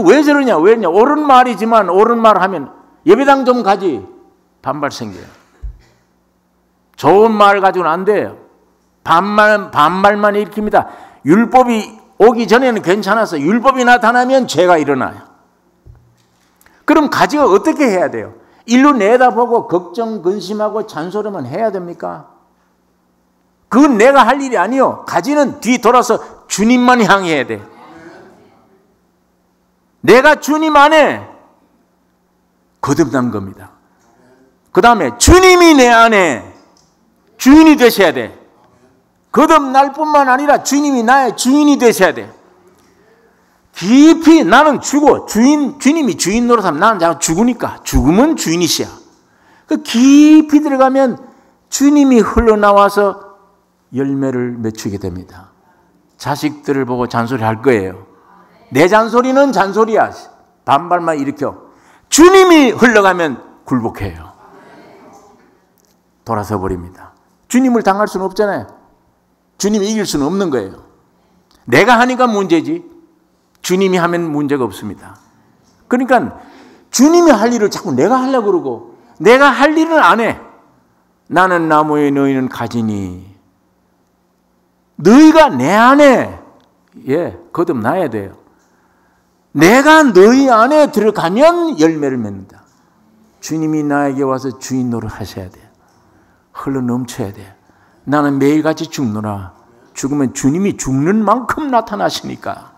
A: 왜 저러냐? 왜냐? 옳은 말이지만 옳은 말 하면 예배당 좀 가지. 반발 생겨요. 좋은 말 가지고는 안 돼요. 반발만 일으킵니다. 율법이 오기 전에는 괜찮았어. 율법이 나타나면 죄가 일어나요. 그럼 가지가 어떻게 해야 돼요? 일로 내다보고 걱정, 근심하고 잔소리만 해야 됩니까? 그건 내가 할 일이 아니요. 가지는 뒤 돌아서 주님만 향해야 돼. 내가 주님 안에 거듭난 겁니다. 그 다음에 주님이 내 안에 주인이 되셔야 돼. 거듭날 뿐만 아니라 주님이 나의 주인이 되셔야 돼. 깊이 나는 죽어. 주님이 주인 노릇하면 나는 자꾸 죽으니까. 죽으면 주인이시야. 그 깊이 들어가면 주님이 흘러나와서 열매를 맺히게 됩니다. 자식들을 보고 잔소리 할 거예요. 내 잔소리는 잔소리야. 반발만 일으켜. 주님이 흘러가면 굴복해요. 돌아서 버립니다. 주님을 당할 수는 없잖아요. 주님이 이길 수는 없는 거예요. 내가 하니까 문제지 주님이 하면 문제가 없습니다. 그러니까 주님이 할 일을 자꾸 내가 하려고 그러고 내가 할 일은 안 해. 나는 나무에 너희는 가지니 너희가 내 안에 거듭나야 돼요. 내가 너희 안에 들어가면 열매를 맺는다. 주님이 나에게 와서 주인 노릇 하셔야 돼요. 흘러 넘쳐야 돼요. 나는 매일같이 죽노라. 죽으면 주님이 죽는 만큼 나타나시니까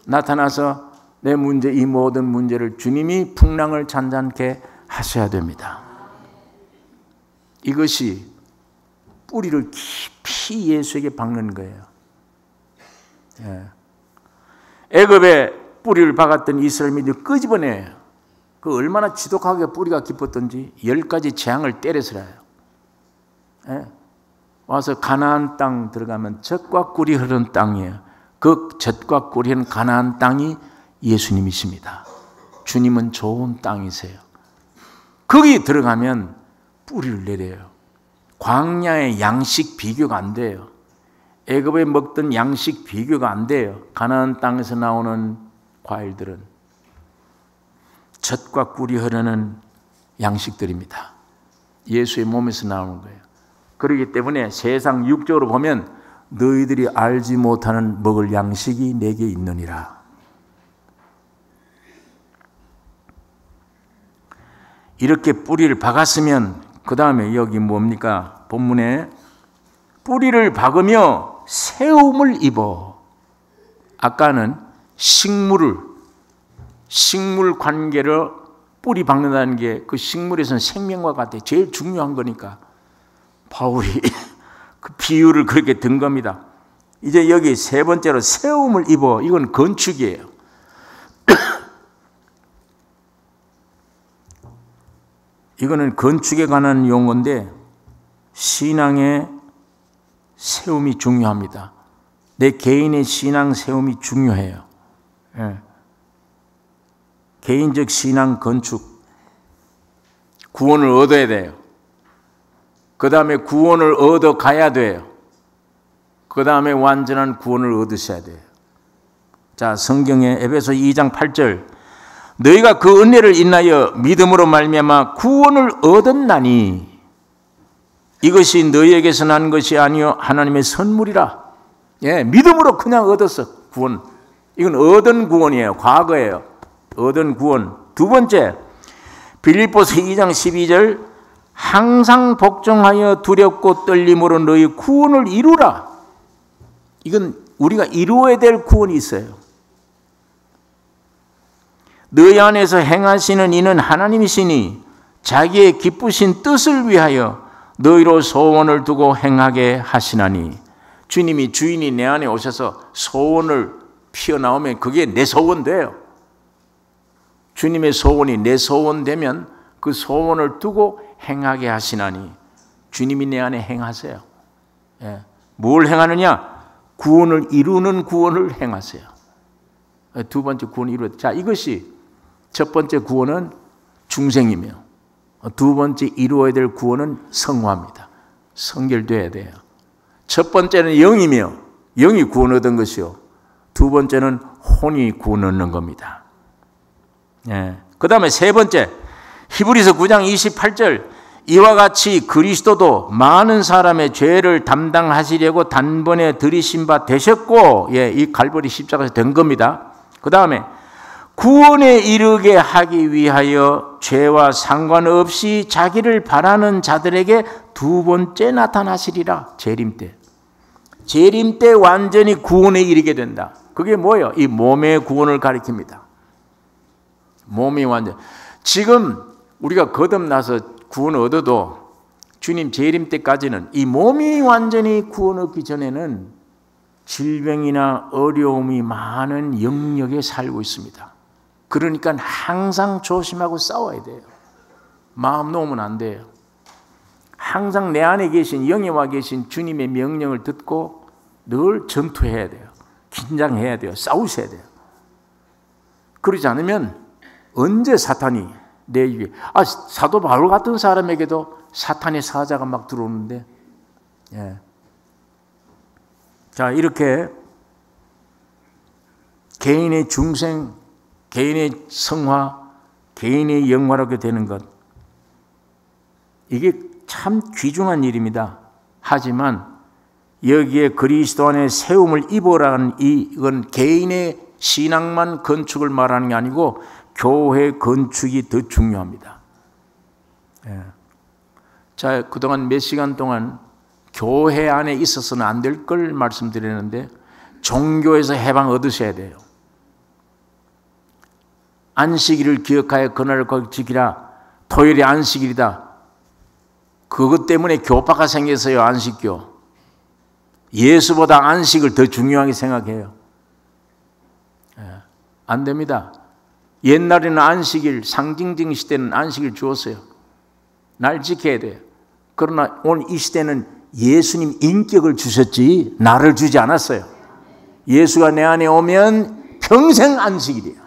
A: 나타나서 내 문제, 이 모든 문제를 주님이 풍랑을 잔잔케 하셔야 됩니다. 이것이 뿌리를 깊이 예수에게 박는 거예요. 애굽에 뿌리를 박았던 이스라엘민이 끄집어내요. 그 얼마나 지독하게 뿌리가 깊었던지 10가지 재앙을 때려서라요. 와서 가나안 땅 들어가면 젖과 꿀이 흐르는 땅이에요. 그 젖과 꿀이 흐르는 가나안 땅이 예수님이십니다. 주님은 좋은 땅이세요. 거기 들어가면 뿌리를 내려요. 광야의 양식 비교가 안 돼요. 애굽에 먹던 양식 비교가 안 돼요. 가나안 땅에서 나오는 과일들은 젖과 꿀이 흐르는 양식들입니다. 예수의 몸에서 나오는 거예요. 그렇기 때문에 세상 육적으로 보면 너희들이 알지 못하는 먹을 양식이 내게 있느니라. 이렇게 뿌리를 박았으면 그 다음에 여기 뭡니까? 본문에 뿌리를 박으며 세움을 입어. 아까는 식물 관계를 뿌리 박는다는 게 그 식물에서는 생명과 같아. 제일 중요한 거니까. 바울이 그 비유를 그렇게 든 겁니다. 이제 여기 세 번째로 세움을 입어. 이건 건축이에요. 이거는 건축에 관한 용어인데 신앙의 세움이 중요합니다. 내 개인의 신앙 세움이 중요해요. 개인적 신앙 건축. 구원을 얻어야 돼요. 그 다음에 구원을 얻어 가야 돼요. 그 다음에 완전한 구원을 얻으셔야 돼요. 자, 성경에 에베소 2장 8절 너희가 그 은혜를 인하여 믿음으로 말미암아 구원을 얻었나니 이것이 너희에게서 난 것이 아니요 하나님의 선물이라. 믿음으로 그냥 얻었어. 구원. 이건 얻은 구원이에요. 과거예요. 얻은 구원. 두 번째 빌립보서 2장 12절 항상 복종하여 두렵고 떨림으로 너희 구원을 이루라. 이건 우리가 이루어야 될 구원이 있어요. 너희 안에서 행하시는 이는 하나님이시니 자기의 기쁘신 뜻을 위하여 너희로 소원을 두고 행하게 하시나니. 주님이 주인이 내 안에 오셔서 소원을 피어나오면 그게 내 소원 돼요. 주님의 소원이 내 소원 되면 그 소원을 두고 행하게 하시나니. 주님이 내 안에 행하세요. 뭘 행하느냐? 구원을 이루는 구원을 행하세요. 두 번째 구원을 이루어야 돼. 자, 이것이 첫 번째 구원은 중생이며 두 번째 이루어야 될 구원은 성화입니다. 성결돼야 돼요. 첫 번째는 영이며 영이 구원 얻은 것이요. 두 번째는 혼이 구원 얻는 겁니다. 그 다음에 세 번째, 히브리서 9장 28절, 이와 같이 그리스도도 많은 사람의 죄를 담당하시려고 단번에 들이신 바 되셨고, 이 갈보리 십자가에서 된 겁니다. 그 다음에 구원에 이르게 하기 위하여 죄와 상관없이 자기를 바라는 자들에게 두 번째 나타나시리라. 재림 때. 재림 때 완전히 구원에 이르게 된다. 그게 뭐예요? 이 몸의 구원을 가리킵니다. 몸이 완전. 지금 우리가 거듭나서 구원 얻어도 주님 재림 때까지는 이 몸이 완전히 구원 얻기 전에는 질병이나 어려움이 많은 영역에 살고 있습니다. 그러니까 항상 조심하고 싸워야 돼요. 마음 놓으면 안 돼요. 항상 내 안에 계신 영에 계신 주님의 명령을 듣고 늘 전투해야 돼요. 긴장해야 돼요. 싸우셔야 돼요. 그러지 않으면 언제 사탄이 내 입에, 사도 바울 같은 사람에게도 사탄의 사자가 막 들어오는데, 자, 이렇게 개인의 중생, 개인의 성화, 개인의 영화롭게 되는 것, 이게 참 귀중한 일입니다. 하지만 여기에 그리스도 안에 세움을 입으라는 이건 개인의 신앙만 건축을 말하는 게 아니고 교회 건축이 더 중요합니다. 자, 그동안 몇 시간 동안 교회 안에 있어서는 안 될 걸 말씀드렸는데 종교에서 해방 얻으셔야 돼요. 안식일을 기억하여 그날을 지키라. 토요일이 안식일이다. 그것 때문에 교파가 생겼어요. 안식교. 예수보다 안식을 더 중요하게 생각해요. 안 됩니다. 옛날에는 안식일, 상징적인 시대는 안식일 주었어요. 날 지켜야 돼요. 그러나 오늘 이 시대는 예수님 인격을 주셨지 나를 주지 않았어요. 예수가 내 안에 오면 평생 안식일이에요.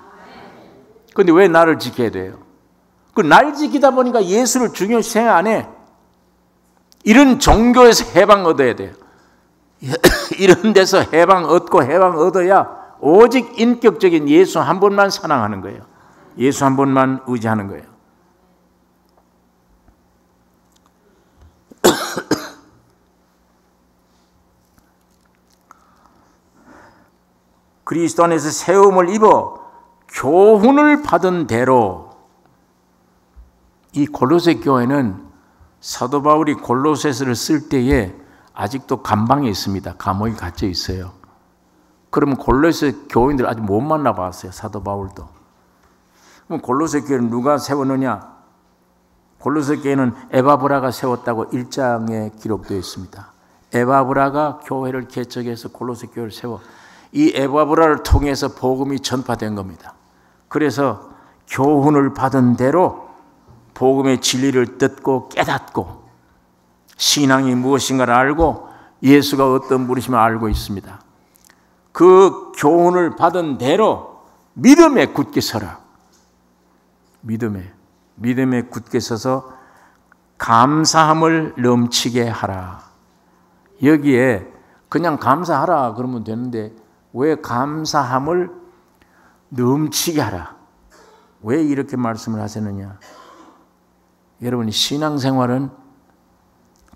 A: 그런데 왜 나를 지켜야 돼요? 그 날 지키다 보니까 예수를 중요시 생각 안 해. 이런 종교에서 해방 얻어야 돼요. 이런 데서 해방 얻고 해방 얻어야 오직 인격적인 예수 한 분만 사랑하는 거예요. 예수 한 분만 의지하는 거예요. 그리스도 안에서 세움을 입어 교훈을 받은 대로, 이 골로새 교회는 사도 바울이 골로새서를 쓸 때에 아직도 감방에 있습니다. 감옥에 갇혀 있어요. 그러면 골로새 교인들 아직 못 만나봤어요. 사도 바울도. 그럼 골로새 교회는 누가 세웠느냐? 골로새 교회는 에바브라가 세웠다고 1장에 기록되어 있습니다. 에바브라가 교회를 개척해서 골로새 교회를 세워 이 에바브라를 통해서 복음이 전파된 겁니다. 그래서 교훈을 받은 대로 복음의 진리를 듣고 깨닫고 신앙이 무엇인가를 알고 예수가 어떤 분이심을 알고 있습니다. 그 교훈을 받은 대로 믿음에 굳게 서라. 믿음에 굳게 서서 감사함을 넘치게 하라. 여기에 그냥 감사하라 그러면 되는데 왜 감사함을 넘치게 하라? 왜 이렇게 말씀을 하셨느냐? 여러분, 신앙생활은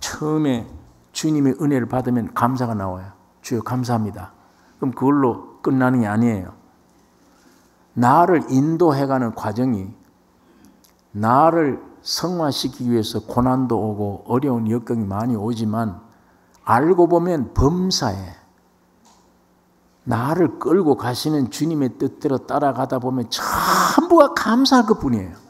A: 처음에 주님의 은혜를 받으면 감사가 나와요. 주여 감사합니다. 그럼 그걸로 끝나는 게 아니에요. 나를 인도해가는 과정이 나를 성화시키기 위해서 고난도 오고 어려운 역경이 많이 오지만 알고 보면 범사에 나를 끌고 가시는 주님의 뜻대로 따라가다 보면 전부가 감사할 것뿐이에요.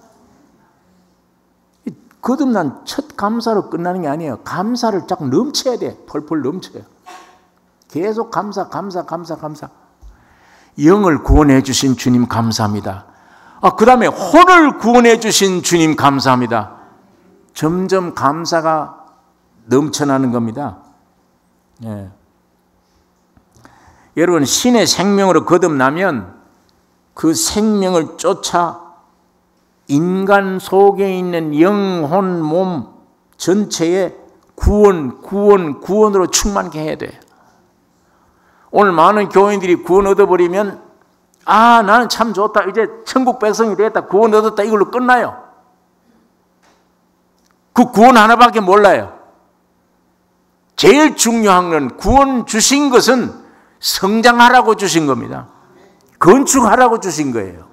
A: 거듭난 첫 감사로 끝나는 게 아니에요. 감사를 쫙 넘쳐야 돼. 펄펄 넘쳐요. 계속 감사. 영을 구원해 주신 주님 감사합니다. 그 다음에 혼을 구원해 주신 주님 감사합니다. 점점 감사가 넘쳐나는 겁니다. 여러분, 신의 생명으로 거듭나면 그 생명을 쫓아 인간 속에 있는 영혼, 몸 전체에 구원으로 충만케 해야 돼요. 오늘 많은 교인들이 구원 얻어버리면 나는 참 좋다. 이제 천국 백성이 됐다. 구원 얻었다. 이걸로 끝나요. 그 구원 하나밖에 몰라요. 제일 중요한 건 구원 주신 것은 성장하라고 주신 겁니다. 건축하라고 주신 거예요.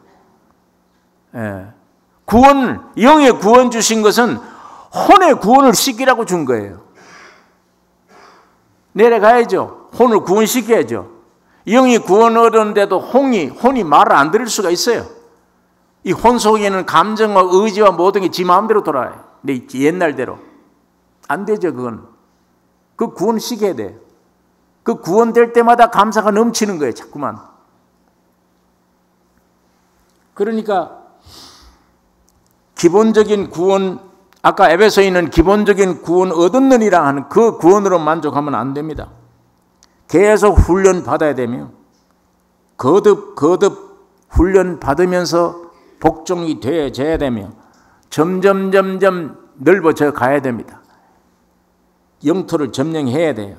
A: 구원, 영의 구원 주신 것은 혼의 구원을 시키라고 준 거예요. 내려가야죠. 혼을 구원시켜야죠. 영이 구원 얻었는데도 혼이 말을 안 들을 수가 있어요. 이 혼 속에는 감정과 의지와 모든 게 지 마음대로 돌아요. 내 옛날대로. 안 되죠, 그건. 그 구원시켜야 돼. 그 구원될 때마다 감사가 넘치는 거예요, 자꾸만. 그러니까 기본적인 구원, 아까 에베소인은 기본적인 구원 얻었느니라 하는 그 구원으로 만족하면 안 됩니다. 계속 훈련 받아야 되며 거듭 훈련 받으면서 복종이 되어져야 되며 점점 넓어져 가야 됩니다. 영토를 점령해야 돼요.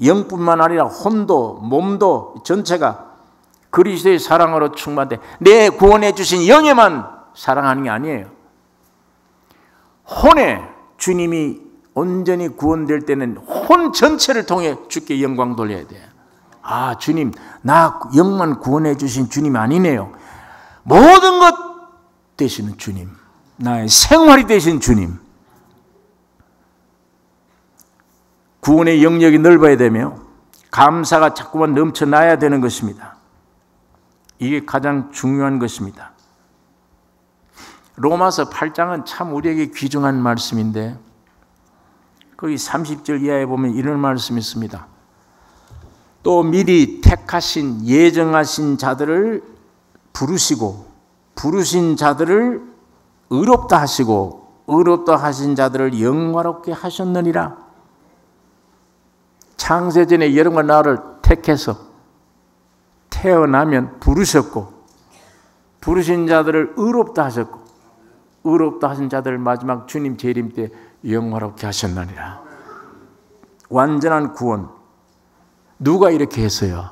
A: 영뿐만 아니라 혼도 몸도 전체가 그리스도의 사랑으로 충만돼. 내 구원해 주신 영에만 사랑하는 게 아니에요. 혼에 주님이 온전히 구원될 때는 혼 전체를 통해 주께 영광 돌려야 돼요. 주님, 나 영만 구원해 주신 주님 아니네요. 모든 것 되시는 주님, 나의 생활이 되신 주님. 구원의 영역이 넓어야 되며 감사가 자꾸만 넘쳐나야 되는 것입니다. 이게 가장 중요한 것입니다. 로마서 8장은 참 우리에게 귀중한 말씀인데 거기 30절 이하에 보면 이런 말씀이 있습니다. 또 미리 택하신 예정하신 자들을 부르시고 부르신 자들을 의롭다 하시고 의롭다 하신 자들을 영화롭게 하셨느니라. 창세전에 여러분과 나를 택해서 태어나면 부르셨고 부르신 자들을 의롭다 하셨고 의롭다 하신 자들을 마지막 주님 재림 때 영화롭게 하셨느니라. 완전한 구원. 누가 이렇게 했어요?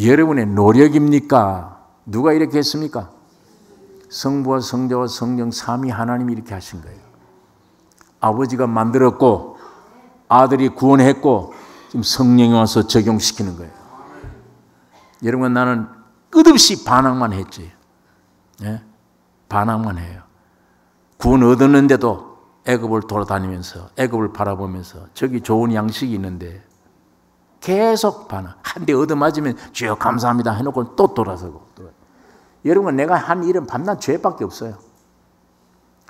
A: 여러분의 노력입니까? 누가 이렇게 했습니까? 성부와 성자와 성령 삼위 하나님이 이렇게 하신 거예요. 아버지가 만들었고 아들이 구원했고 지금 성령이 와서 적용시키는 거예요. 여러분, 나는 끝없이 반항만 했지. 반항만 해요. 구원 얻었는데도 애굽을 돌아다니면서 애굽을 바라보면서 저기 좋은 양식이 있는데 계속 반항. 한 대 얻어맞으면 주여 감사합니다 해놓고 또 돌아서고. 여러분, 내가 한 일은 밤낮 죄밖에 없어요.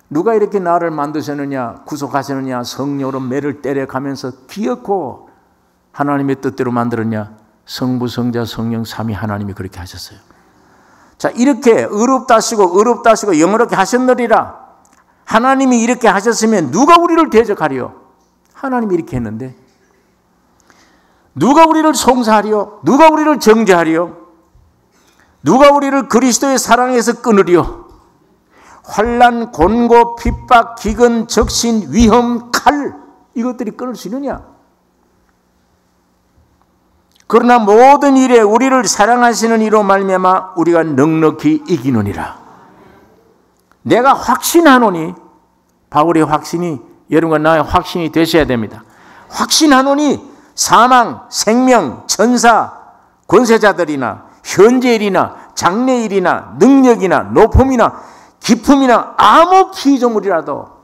A: 누가 이렇게 나를 만드셨느냐, 구속하셨느냐, 성령으로 매를 때려가면서 기어코 하나님의 뜻대로 만들었냐? 성부, 성자, 성령, 삼위 하나님이 그렇게 하셨어요. 자, 이렇게 의롭다 하시고 영원하게 하셨느니라. 하나님이 이렇게 하셨으면 누가 우리를 대적하리요? 하나님이 이렇게 했는데 누가 우리를 송사하리요? 누가 우리를 정죄하리요? 누가 우리를 그리스도의 사랑에서 끊으리요? 환난, 곤고, 핍박, 기근, 적신, 위험, 칼, 이것들이 끊을 수 있느냐? 그러나 모든 일에 우리를 사랑하시는 이로 말미암아 우리가 넉넉히 이기느니라. 내가 확신하노니, 바울의 확신이 여러분과 나의 확신이 되셔야 됩니다. 확신하노니 사망, 생명, 천사, 권세자들이나 현재일이나 장래일이나 능력이나 높음이나 기품이나 아무 피조물이라도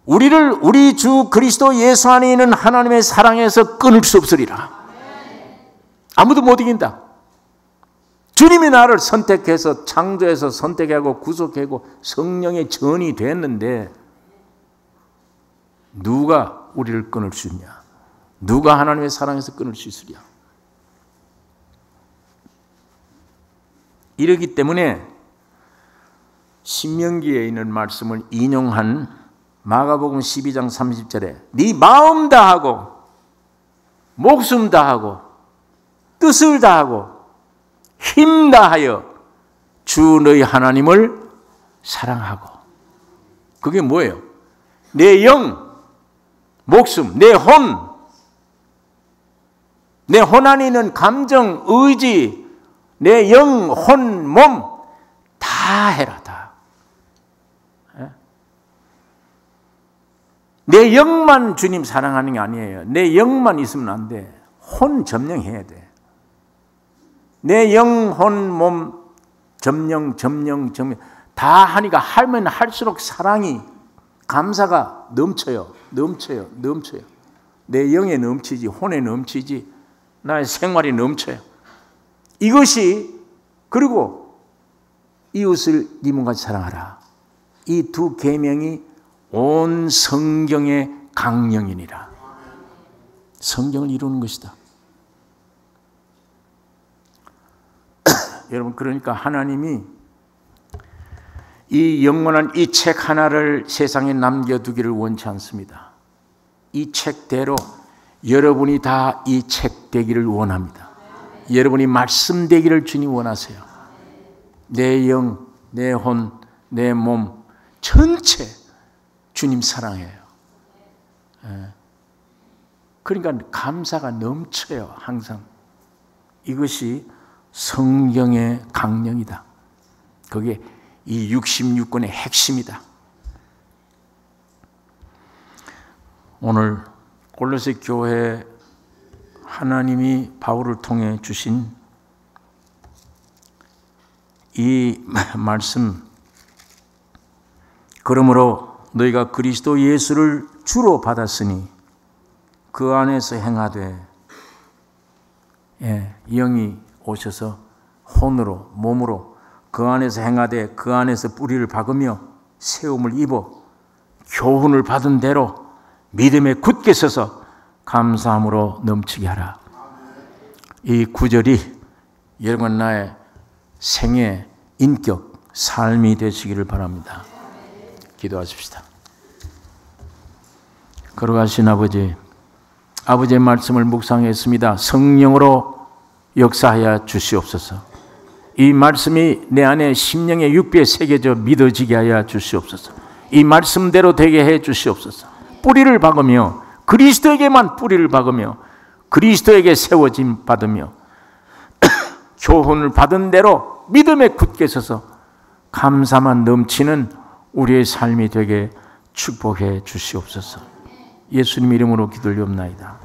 A: 우리를 우리 주 그리스도 예수 안에 있는 하나님의 사랑에서 끊을 수 없으리라. 아무도 못 이긴다. 주님이 나를 선택해서 창조해서 선택하고 구속하고 성령의 전이 됐는데 누가 우리를 끊을 수 있냐? 누가 하나님의 사랑에서 끊을 수 있으랴? 이러기 때문에 신명기에 있는 말씀을 인용한 마가복음 12장 30절에 네 마음 다하고 목숨 다하고 뜻을 다하고 힘 다하여 주 너희 하나님을 사랑하고. 그게 뭐예요? 내 영, 목숨, 내 혼, 내 혼 안에 있는 감정, 의지, 내 영, 혼, 몸 다 해라. 다. 내 영만 주님 사랑하는 게 아니에요. 내 영만 있으면 안 돼. 혼 점령해야 돼. 내 영, 혼, 몸 점령 다 하니까 하면 할수록 사랑이, 감사가 넘쳐요. 내 영에 넘치지, 혼에 넘치지, 나의 생활이 넘쳐요. 이것이, 그리고 이웃을 네 몸같이 사랑하라. 이 두 계명이 온 성경의 강령이니라. 성경을 이루는 것이다. 여러분, 그러니까 하나님이 이 영원한 이 책 하나를 세상에 남겨두기를 원치 않습니다. 이 책대로 여러분이 다 이 책 되기를 원합니다. 여러분이 말씀 되기를 주님 원하세요. 내 영, 내 혼, 내 몸 전체 주님 사랑해요. 그러니까 감사가 넘쳐요. 항상. 이것이 성경의 강령이다. 그게 이 66권의 핵심이다. 오늘 골로새 교회 하나님이 바울을 통해 주신 이 말씀, 그러므로 너희가 그리스도 예수를 주로 받았으니 그 안에서 행하되, 영이 오셔서 혼으로, 몸으로 그 안에서 행하되 그 안에서 뿌리를 박으며 세움을 입어 교훈을 받은 대로 믿음에 굳게 서서 감사함으로 넘치게 하라. 이 구절이 여러분 나의 생애, 인격, 삶이 되시기를 바랍니다. 기도하십시다. 걸어가신 아버지, 아버지의 말씀을 묵상했습니다. 성령으로 역사하여 주시옵소서. 이 말씀이 내 안에 심령의 육비에 새겨져 믿어지게 하여 주시옵소서. 이 말씀대로 되게 해 주시옵소서. 뿌리를 박으며 그리스도에게만 뿌리를 박으며 그리스도에게 세워짐 받으며 교훈을 받은 대로 믿음에 굳게 서서 감사만 넘치는 우리의 삶이 되게 축복해 주시옵소서. 예수님 이름으로 기도를 옵나이다.